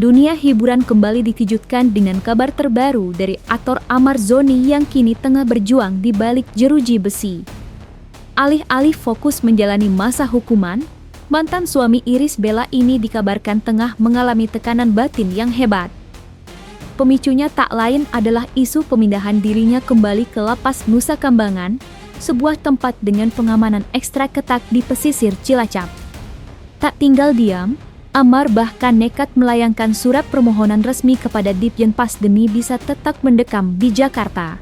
Dunia hiburan kembali dikejutkan dengan kabar terbaru dari aktor Amar Zoni yang kini tengah berjuang di balik jeruji besi. Alih-alih fokus menjalani masa hukuman, mantan suami Irish Bella ini dikabarkan tengah mengalami tekanan batin yang hebat. Pemicunya tak lain adalah isu pemindahan dirinya kembali ke Lapas Nusa Kambangan, sebuah tempat dengan pengamanan ekstra ketat di pesisir Cilacap. Tak tinggal diam, Amar bahkan nekat melayangkan surat permohonan resmi kepada Ditjenpas demi bisa tetap mendekam di Jakarta.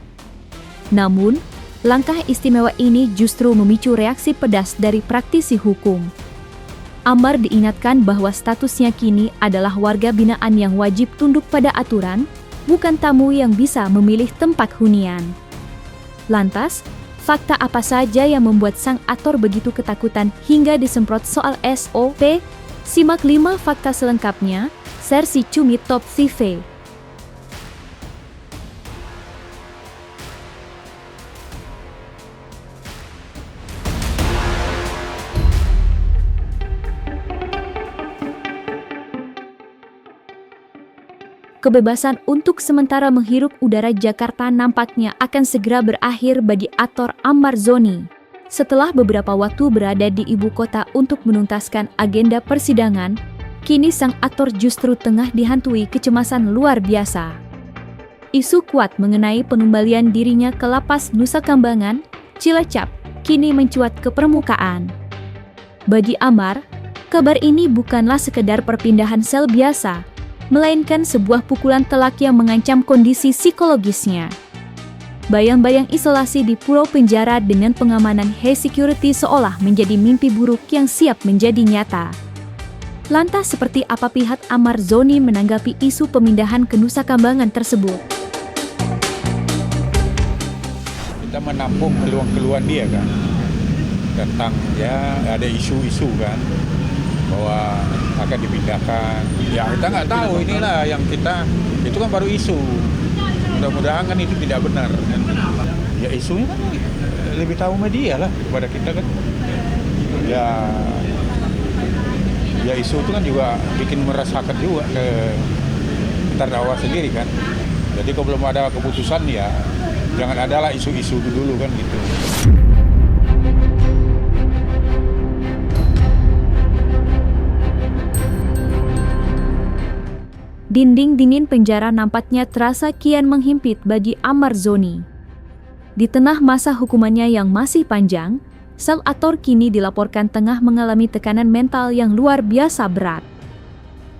Namun, langkah istimewa ini justru memicu reaksi pedas dari praktisi hukum. Amar diingatkan bahwa statusnya kini adalah warga binaan yang wajib tunduk pada aturan, bukan tamu yang bisa memilih tempat hunian. Lantas, fakta apa saja yang membuat sang aktor begitu ketakutan hingga disemprot soal SOP? Simak 5 fakta selengkapnya, versi Cumi Top TV. Kebebasan untuk sementara menghirup udara Jakarta nampaknya akan segera berakhir bagi aktor Amar Zoni. Setelah beberapa waktu berada di ibu kota untuk menuntaskan agenda persidangan, kini sang aktor justru tengah dihantui kecemasan luar biasa. Isu kuat mengenai pengembalian dirinya ke Lapas Nusa Kambangan, Cilacap, kini mencuat ke permukaan. Bagi Amar, kabar ini bukanlah sekedar perpindahan sel biasa, melainkan sebuah pukulan telak yang mengancam kondisi psikologisnya. Bayang-bayang isolasi di pulau penjara dengan pengamanan high security seolah menjadi mimpi buruk yang siap menjadi nyata. Lantas seperti apa pihak Amar Zoni menanggapi isu pemindahan ke Nusa Kambangan tersebut? Kita menampung keluhan-keluhan dia kan, tentang ya ada isu-isu kan, bahwa akan dipindahkan. Ya kita nggak tahu, inilah yang kita, itu kan baru isu. Mudah-mudahan kan itu tidak benar. Ya isunya kan lebih tahu media lah kepada kita kan. Ya isu itu kan juga bikin meresahkan juga ke terdakwa sendiri kan. Jadi kalau belum ada keputusan ya jangan adalah isu-isu dulu kan gitu. Dinding dingin penjara nampaknya terasa kian menghimpit bagi Amar Zoni. Di tengah masa hukumannya yang masih panjang, sang aktor kini dilaporkan tengah mengalami tekanan mental yang luar biasa berat.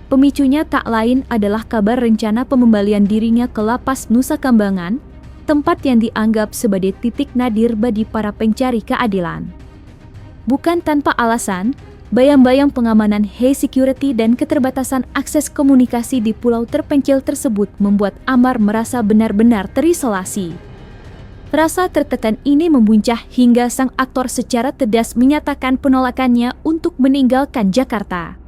Pemicunya tak lain adalah kabar rencana pengembalian dirinya ke Lapas Nusa Kambangan, tempat yang dianggap sebagai titik nadir bagi para pencari keadilan. Bukan tanpa alasan, bayang-bayang pengamanan high security dan keterbatasan akses komunikasi di pulau terpencil tersebut membuat Amar merasa benar-benar terisolasi. Rasa tertekan ini membuncah hingga sang aktor secara tegas menyatakan penolakannya untuk meninggalkan Jakarta.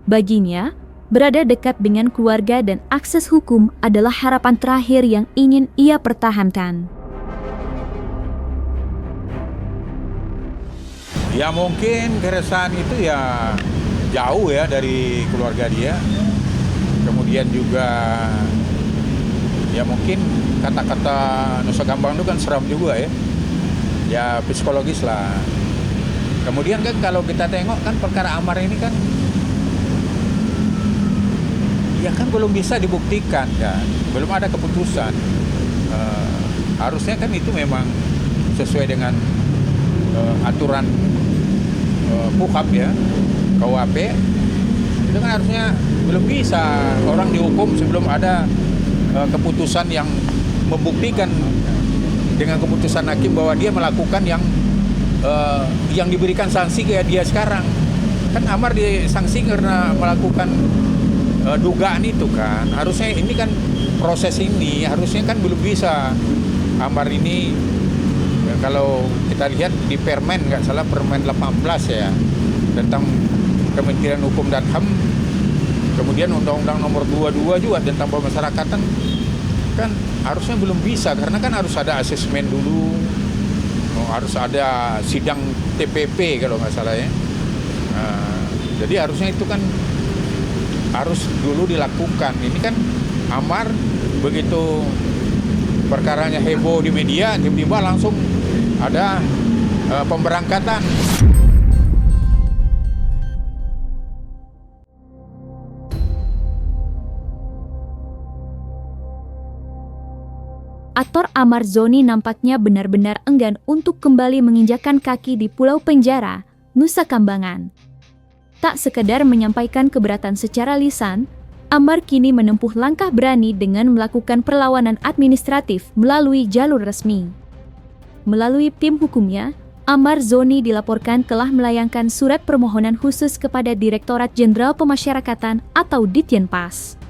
Baginya, berada dekat dengan keluarga dan akses hukum adalah harapan terakhir yang ingin ia pertahankan. Ya mungkin keresahan itu ya jauh ya dari keluarga dia. Kemudian juga ya mungkin kata-kata Nusa Kambangan itu kan seram juga ya. Ya psikologis lah. Kemudian kan kalau kita tengok kan perkara Amar ini kan ya kan belum bisa dibuktikan kan. Belum ada keputusan. Harusnya kan itu memang sesuai dengan aturan KUHP ya, KUHP itu kan harusnya belum bisa orang dihukum sebelum ada keputusan yang membuktikan dengan keputusan hakim bahwa dia melakukan yang diberikan sanksi kayak dia sekarang. Kan Amar disanksi karena melakukan dugaan itu kan. Harusnya ini kan proses ini harusnya kan belum bisa. Amar ini kalau kita lihat di Permen, nggak salah Permen 18 ya, tentang Kementerian Hukum dan HAM, kemudian Undang-Undang Nomor 22 juga tentang pemasyarakatan, kan harusnya belum bisa, karena kan harus ada asesmen dulu, harus ada sidang TPP kalau nggak salah ya. Jadi harusnya itu kan harus dulu dilakukan. Ini kan amar begitu perkaranya heboh di media, tiba-tiba langsung ada pemberangkatan. Ator Amar Zoni nampaknya benar-benar enggan untuk kembali menginjakkan kaki di Pulau Penjara, Nusa Kambangan. Tak sekedar menyampaikan keberatan secara lisan, Amar kini menempuh langkah berani dengan melakukan perlawanan administratif melalui jalur resmi. Melalui tim hukumnya, Amar Zoni dilaporkan telah melayangkan surat permohonan khusus kepada Direktorat Jenderal Pemasyarakatan atau Ditjenpas.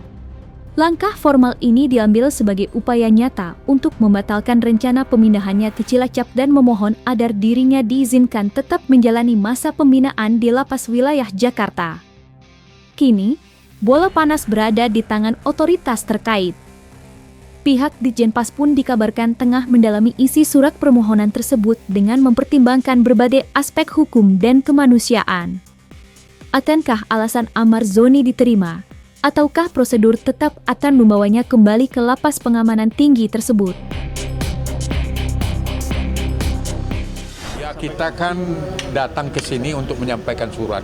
Langkah formal ini diambil sebagai upaya nyata untuk membatalkan rencana pemindahannya ke Cilacap dan memohon agar dirinya diizinkan tetap menjalani masa pembinaan di lapas wilayah Jakarta. Kini, bola panas berada di tangan otoritas terkait. Pihak Ditjenpas pun dikabarkan tengah mendalami isi surat permohonan tersebut dengan mempertimbangkan berbagai aspek hukum dan kemanusiaan. Akankah alasan Amar Zoni diterima? Ataukah prosedur tetap akan membawanya kembali ke lapas pengamanan tinggi tersebut? Ya, kita kan datang ke sini untuk menyampaikan surat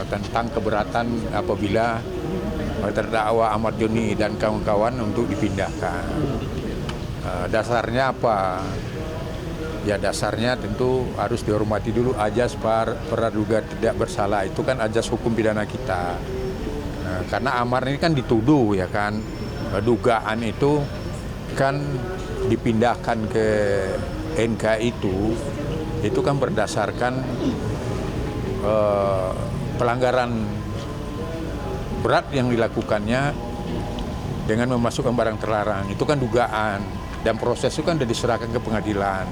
tentang keberatan apabila terdakwa Ahmad Zoni dan kawan-kawan untuk dipindahkan. Dasarnya apa? Ya, dasarnya tentu harus dihormati dulu ajas praduga tidak bersalah. Itu kan ajas hukum pidana kita. Karena Amar ini kan dituduh, ya kan, dugaan itu kan dipindahkan ke NK itu kan berdasarkan pelanggaran berat yang dilakukannya dengan memasukkan barang terlarang. Itu kan dugaan, dan proses itu kan sudah diserahkan ke pengadilan.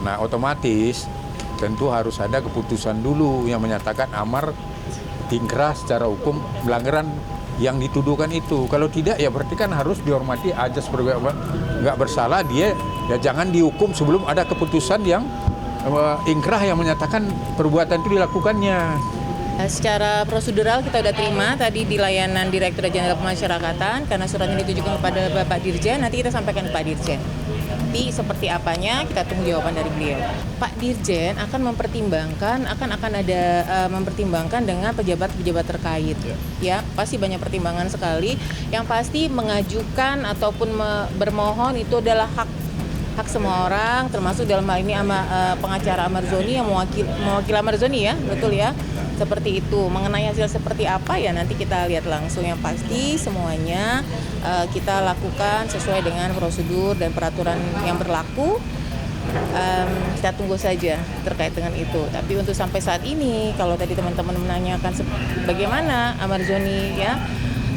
Nah, otomatis tentu harus ada keputusan dulu yang menyatakan Amar ingkrah secara hukum pelanggaran yang dituduhkan itu. Kalau tidak, ya berarti kan harus dihormati ajas nggak bersalah, dia ya jangan dihukum sebelum ada keputusan yang ingkrah yang menyatakan perbuatan itu dilakukannya. Secara prosedural kita sudah terima tadi di layanan Direktorat Jenderal Pemasyarakatan, karena suratnya ditujukan kepada Bapak Dirjen, nanti kita sampaikan ke Pak Dirjen. Nanti seperti apanya kita tunggu jawaban dari beliau. Pak Dirjen akan mempertimbangkan, akan ada mempertimbangkan dengan pejabat-pejabat terkait. Ya, pasti banyak pertimbangan sekali. Yang pasti mengajukan ataupun bermohon itu adalah hak semua orang, termasuk dalam hal ini pengacara Amar Zoni yang mewakili Amar Zoni, ya, betul ya. Seperti itu. Mengenai hasil seperti apa, ya nanti kita lihat langsung. Yang pasti semuanya kita lakukan sesuai dengan prosedur dan peraturan yang berlaku. Kita tunggu saja terkait dengan itu. Tapi untuk sampai saat ini, kalau tadi teman-teman menanyakan bagaimana Amar Zoni, ya,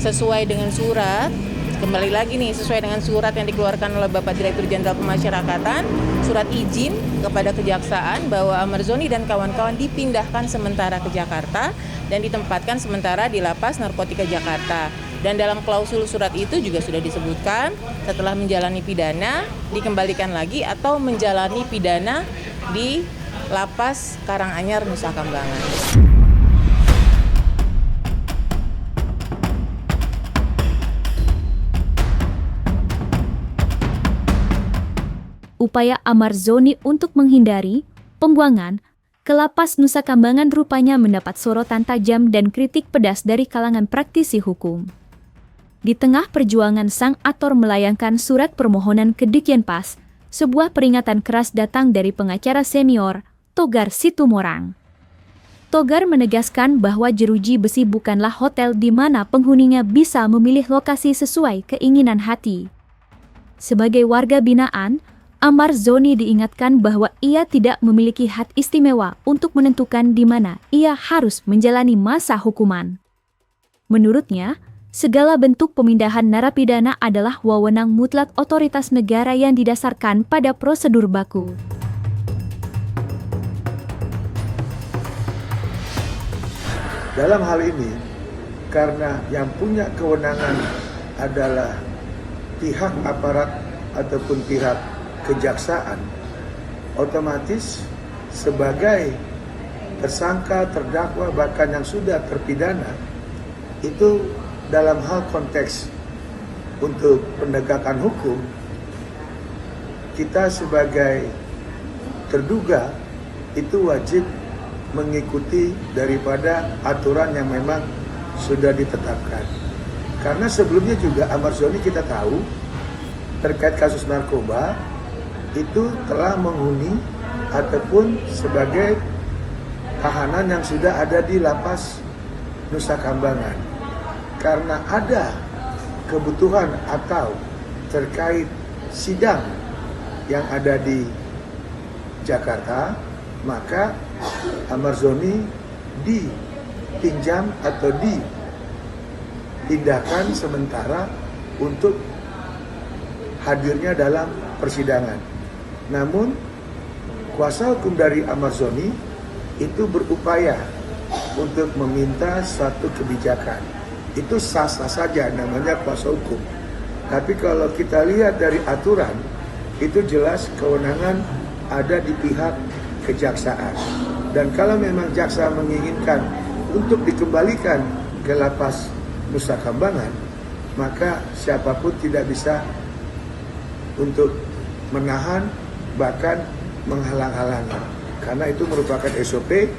sesuai dengan surat, kembali lagi nih, sesuai dengan surat yang dikeluarkan oleh Bapak Direktur Jenderal Pemasyarakatan, surat izin kepada kejaksaan bahwa Amar Zoni dan kawan-kawan dipindahkan sementara ke Jakarta dan ditempatkan sementara di Lapas Narkotika Jakarta. Dan dalam klausul surat itu juga sudah disebutkan setelah menjalani pidana dikembalikan lagi atau menjalani pidana di Lapas Karanganyar, Nusa Kambangan. Upaya Amar Zoni untuk menghindari pembuangan ke Lapas Nusa Kambangan rupanya mendapat sorotan tajam dan kritik pedas dari kalangan praktisi hukum. Di tengah perjuangan sang aktor melayangkan surat permohonan ke Ditjenpas, sebuah peringatan keras datang dari pengacara senior, Togar Situmorang. Togar menegaskan bahwa Jeruji Besi bukanlah hotel di mana penghuninya bisa memilih lokasi sesuai keinginan hati. Sebagai warga binaan, Amar Zoni diingatkan bahwa ia tidak memiliki hak istimewa untuk menentukan di mana ia harus menjalani masa hukuman. Menurutnya, segala bentuk pemindahan narapidana adalah wewenang mutlak otoritas negara yang didasarkan pada prosedur baku. Dalam hal ini, karena yang punya kewenangan adalah pihak aparat ataupun pihak kejaksaan, otomatis sebagai tersangka, terdakwa, bahkan yang sudah terpidana, itu dalam hal konteks untuk penegakan hukum, kita sebagai terduga itu wajib mengikuti daripada aturan yang memang sudah ditetapkan. Karena sebelumnya juga Ahmad Zoni kita tahu terkait kasus narkoba itu telah menghuni ataupun sebagai tahanan yang sudah ada di lapas Nusa Kambangan. Karena ada kebutuhan atau terkait sidang yang ada di Jakarta, maka Ahmad Zoni dipinjam atau dipindahkan sementara untuk hadirnya dalam persidangan. Namun kuasa hukum dari Ahmad Zoni itu berupaya untuk meminta suatu kebijakan. Itu sah-sah saja, namanya kuasa hukum. Tapi kalau kita lihat dari aturan, itu jelas kewenangan ada di pihak kejaksaan. Dan kalau memang jaksa menginginkan untuk dikembalikan ke lapas Nusa Kambangan, maka siapapun tidak bisa untuk menahan bahkan menghalang-halangi. Karena itu merupakan SOP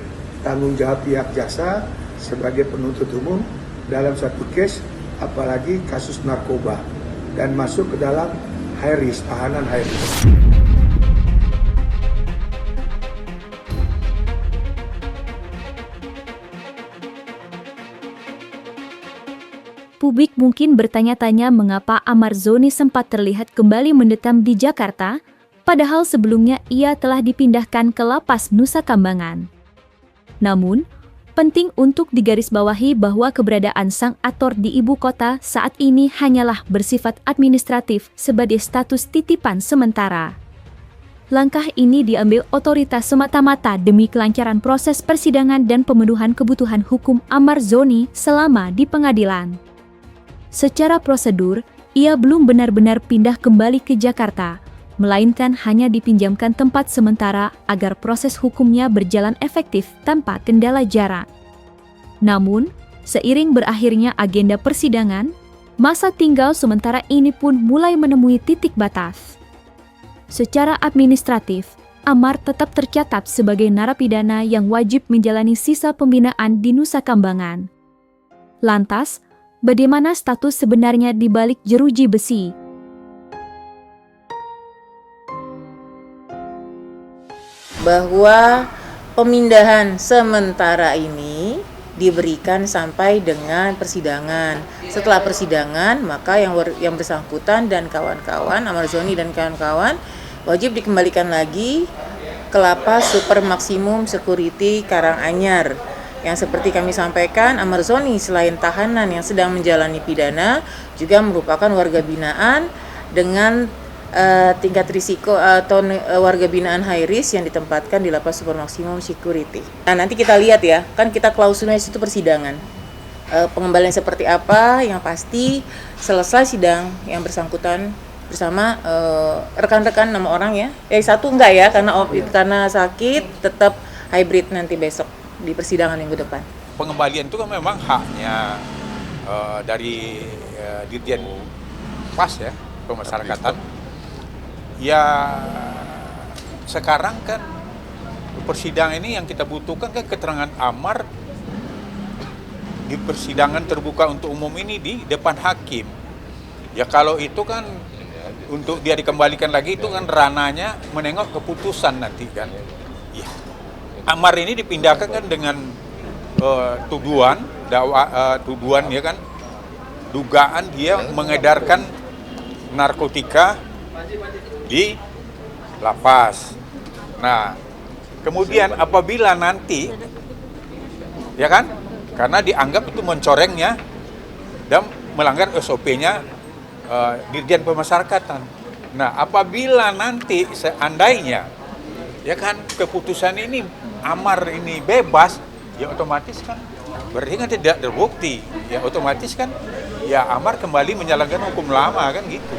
tanggung jawab pihak jaksa sebagai penuntut umum dalam satu case, apalagi kasus narkoba dan masuk ke dalam high risk, tahanan high risk. Publik mungkin bertanya-tanya mengapa Ahmad Zoni sempat terlihat kembali mendekam di Jakarta, padahal sebelumnya ia telah dipindahkan ke lapas Nusa Kambangan. Namun, penting untuk digarisbawahi bahwa keberadaan sang aktor di ibu kota saat ini hanyalah bersifat administratif sebagai status titipan sementara. Langkah ini diambil otoritas semata-mata demi kelancaran proses persidangan dan pemenuhan kebutuhan hukum Ahmad Zoni selama di pengadilan. Secara prosedur, ia belum benar-benar pindah kembali ke Jakarta, melainkan hanya dipinjamkan tempat sementara agar proses hukumnya berjalan efektif tanpa kendala jarak. Namun, seiring berakhirnya agenda persidangan, masa tinggal sementara ini pun mulai menemui titik batas. Secara administratif, Ahmad tetap tercatat sebagai narapidana yang wajib menjalani sisa pembinaan di Nusa Kambangan. Lantas, bagaimana status sebenarnya di balik jeruji besi? Bahwa pemindahan sementara ini diberikan sampai dengan persidangan. Setelah persidangan, maka yang bersangkutan dan kawan-kawan, Ahmad Zoni dan kawan-kawan, wajib dikembalikan lagi ke lapas Super Maksimum Security Karanganyar. Yang seperti kami sampaikan, Ahmad Zoni selain tahanan yang sedang menjalani pidana, juga merupakan warga binaan dengan tingkat risiko atau warga binaan high risk yang ditempatkan di lapas Super Maksimum Security. Nah, nanti kita lihat ya, kan kita klausulnya itu persidangan. Pengembalian seperti apa, yang pasti selesai sidang yang bersangkutan bersama rekan-rekan 6 orang ya. Satu enggak ya, karena sakit, tetap hybrid nanti besok di persidangan minggu depan. Pengembalian itu kan memang haknya dari Dirjen PAS ya, Pemasyarakatan. Ya sekarang kan persidangan ini yang kita butuhkan kan keterangan Amar di persidangan terbuka untuk umum ini di depan hakim. Ya kalau itu kan untuk dia dikembalikan lagi itu kan ranahnya menengok keputusan nanti kan. Ya. Amar ini dipindahkan kan dengan tuduhan ya kan, dugaan dia mengedarkan narkotika di lapas. Nah, kemudian apabila nanti, ya kan, karena dianggap itu mencorengnya dan melanggar SOP-nya Dirjen Pemasyarakatan. Nah, apabila nanti seandainya, ya kan, keputusan ini Amar ini bebas, ya otomatis kan berarti kan tidak terbukti. Ya otomatis kan, ya Amar kembali menjalankan hukum lama kan gitu.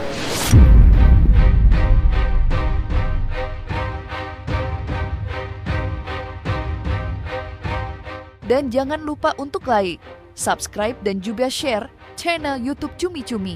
Dan jangan lupa untuk like, subscribe dan juga share channel YouTube Cumi Cumi.